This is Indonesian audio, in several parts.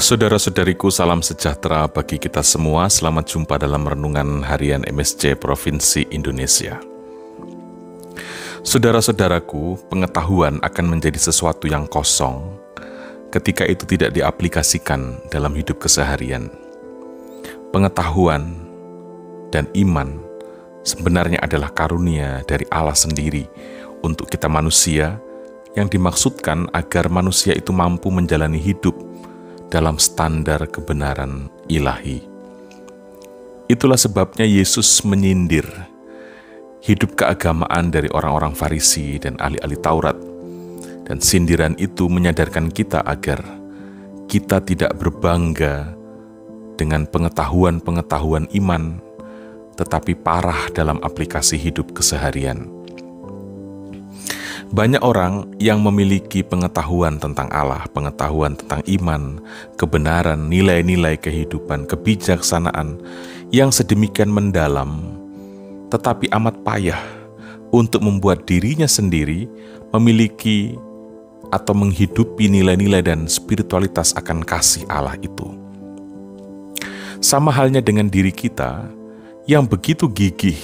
Saudara-saudariku, salam sejahtera bagi kita semua. Selamat jumpa dalam Renungan Harian MSC Provinsi Indonesia. Saudara-saudaraku, pengetahuan akan menjadi sesuatu yang kosong ketika itu tidak diaplikasikan dalam hidup keseharian. Pengetahuan dan iman sebenarnya adalah karunia dari Allah sendiri untuk kita manusia, yang dimaksudkan agar manusia itu mampu menjalani hidup dalam standar kebenaran ilahi. Itulah sebabnya Yesus menyindir hidup keagamaan dari orang-orang Farisi dan ahli-ahli Taurat. Dan sindiran itu menyadarkan kita agar kita tidak berbangga dengan pengetahuan-pengetahuan iman, tetapi parah dalam aplikasi hidup keseharian. Banyak orang yang memiliki pengetahuan tentang Allah, pengetahuan tentang iman, kebenaran, nilai-nilai kehidupan, kebijaksanaan yang sedemikian mendalam, tetapi amat payah untuk membuat dirinya sendiri memiliki atau menghidupi nilai-nilai dan spiritualitas akan kasih Allah itu. Sama halnya dengan diri kita yang begitu gigih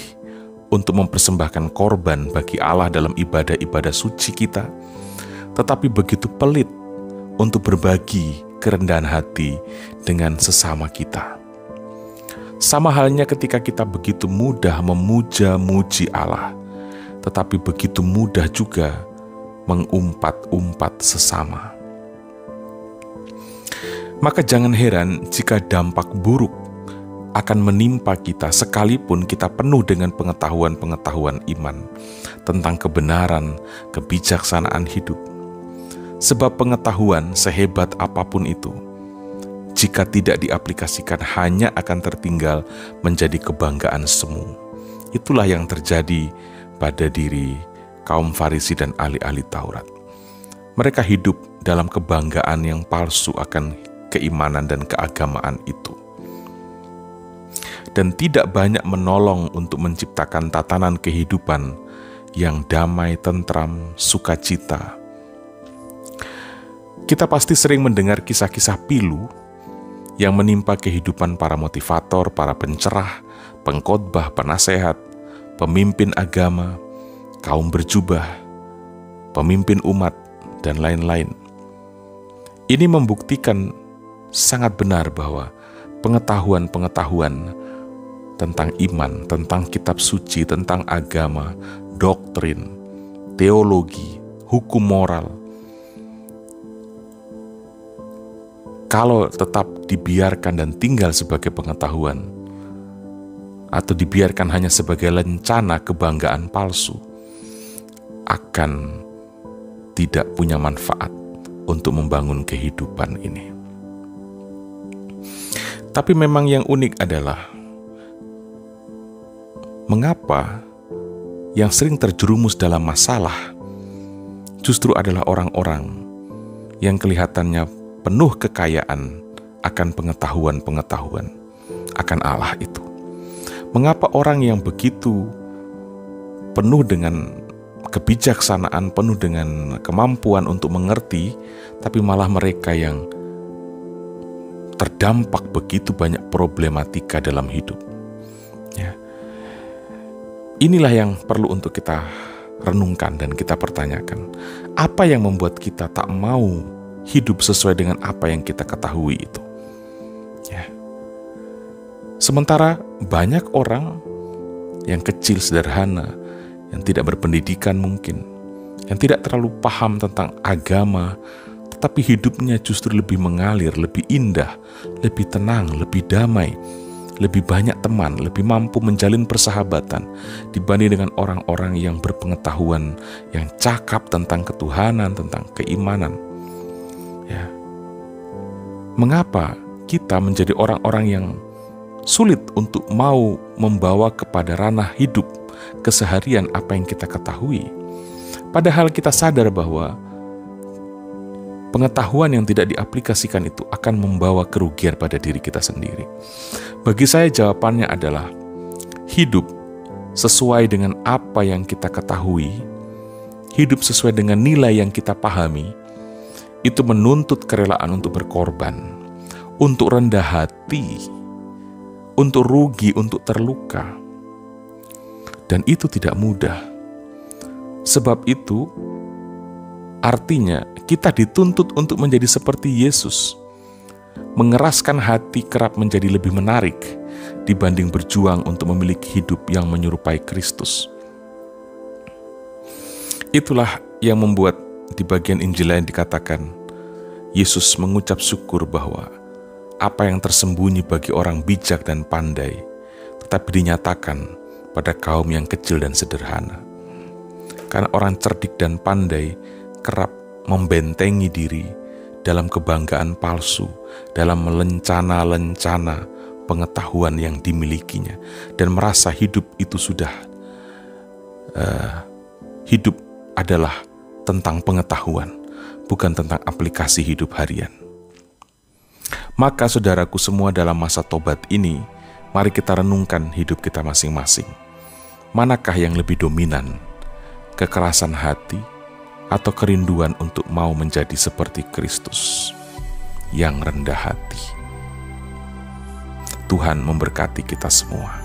untuk mempersembahkan korban bagi Allah dalam ibadah-ibadah suci kita, tetapi begitu pelit untuk berbagi kerendahan hati dengan sesama kita. Sama halnya ketika kita begitu mudah memuja-muji Allah, tetapi begitu mudah juga mengumpat-umpat sesama. Maka jangan heran jika dampak buruk akan menimpa kita sekalipun kita penuh dengan pengetahuan-pengetahuan iman tentang kebenaran, kebijaksanaan hidup. Sebab pengetahuan sehebat apapun itu, jika tidak diaplikasikan hanya akan tertinggal menjadi kebanggaan semu. Itulah yang terjadi pada diri kaum Farisi dan ahli-ahli Taurat. Mereka hidup dalam kebanggaan yang palsu akan keimanan dan keagamaan itu, dan tidak banyak menolong untuk menciptakan tatanan kehidupan yang damai, tentram, sukacita. Kita pasti sering mendengar kisah-kisah pilu yang menimpa kehidupan para motivator, para pencerah, pengkhotbah, penasehat, pemimpin agama, kaum berjubah, pemimpin umat, dan lain-lain. Ini membuktikan sangat benar bahwa pengetahuan-pengetahuan tentang iman, tentang kitab suci, tentang agama, doktrin, teologi, hukum moral, kalau tetap dibiarkan dan tinggal sebagai pengetahuan, atau dibiarkan hanya sebagai lencana kebanggaan palsu, akan tidak punya manfaat untuk membangun kehidupan ini. Tapi memang yang unik adalah mengapa yang sering terjerumus dalam masalah justru adalah orang-orang yang kelihatannya penuh kekayaan akan pengetahuan-pengetahuan akan Allah itu. Mengapa orang yang begitu penuh dengan kebijaksanaan, penuh dengan kemampuan untuk mengerti, tapi malah mereka yang terdampak begitu banyak problematika dalam hidup. Ya. Inilah yang perlu untuk kita renungkan dan kita pertanyakan. Apa yang membuat kita tak mau hidup sesuai dengan apa yang kita ketahui itu? Ya. Sementara banyak orang yang kecil, sederhana, yang tidak berpendidikan mungkin, yang tidak terlalu paham tentang agama, tetapi hidupnya justru lebih mengalir, lebih indah, lebih tenang, lebih damai, lebih banyak teman, lebih mampu menjalin persahabatan dibanding dengan orang-orang yang berpengetahuan, yang cakap tentang ketuhanan, tentang keimanan. Ya. Mengapa kita menjadi orang-orang yang sulit untuk mau membawa kepada ranah hidup keseharian apa yang kita ketahui? Padahal kita sadar bahwa pengetahuan yang tidak diaplikasikan itu akan membawa kerugian pada diri kita sendiri. Bagi saya jawabannya adalah hidup sesuai dengan apa yang kita ketahui, hidup sesuai dengan nilai yang kita pahami, itu menuntut kerelaan untuk berkorban, untuk rendah hati, untuk rugi, untuk terluka. Dan itu tidak mudah. Sebab itu, artinya kita dituntut untuk menjadi seperti Yesus. Mengeraskan hati kerap menjadi lebih menarik dibanding berjuang untuk memiliki hidup yang menyerupai Kristus. Itulah yang membuat di bagian Injil lain dikatakan, Yesus mengucap syukur bahwa apa yang tersembunyi bagi orang bijak dan pandai, tetapi dinyatakan pada kaum yang kecil dan sederhana. Karena orang cerdik dan pandai kerap membentengi diri dalam kebanggaan palsu, dalam melencana-lencana pengetahuan yang dimilikinya, dan merasa hidup itu sudah hidup adalah tentang pengetahuan, bukan tentang aplikasi hidup harian. Maka saudaraku semua, dalam masa tobat ini, mari kita renungkan hidup kita masing-masing. Manakah yang lebih dominan? Kekerasan hati atau kerinduan untuk mau menjadi seperti Kristus yang rendah hati? Tuhan memberkati kita semua.